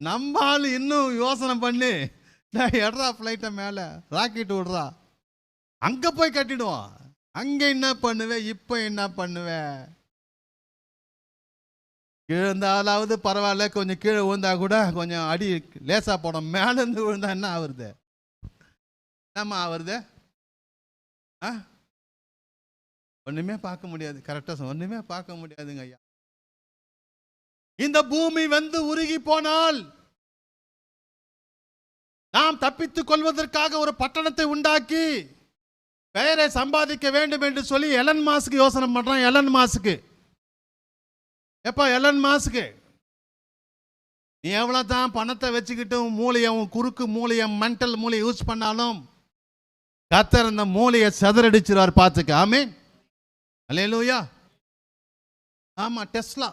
நம்ம ஆள் இன்னும் யோசனை பண்ணி எட்ரா ஃப்ளைட்டை மேலே ராக்கெட் விடுறா, அங்கே போய் கட்டிடுவோம். அங்கே என்ன பண்ணுவேன், இப்போ என்ன பண்ணுவேன்? கீழே இருந்தாலாவது பரவாயில்ல, கொஞ்சம் கீழே விழுந்தா கூட கொஞ்சம் அடி லேசாக போடும். மேலேருந்து விழுந்தா என்ன ஆகுறது? என்னம்மா ஆகுறது? ஒன்றுமே பார்க்க முடியாது. கரெக்டாக ஒன்றுமே பார்க்க முடியாதுங்க ஐயா. இந்த பூமி வந்து உருகி போனால் நாம் தப்பித்துக் கொள்வதற்காக ஒரு பட்டணத்தை உண்டாக்கி பெயரை சம்பாதிக்க வேண்டும் என்று சொல்லி எலன் மாஸ்க்கு யோசனை பண்றான். எலன் மாஸ்க்கு எப்ப எலன் மாஸ்க்கு நீ எவ்வளவு தான் பணத்தை வச்சுக்கிட்டு மூளையை, குறுக்கு மூளையை, மென்டல் மூளையை யூஸ் பண்ணாலும் கர்த்தர் அந்த மூளையை சிதறடிச்சிருவார். பார்த்துக்க. ஆமென். அல்லேலூயா. ஆமா, டெஸ்லா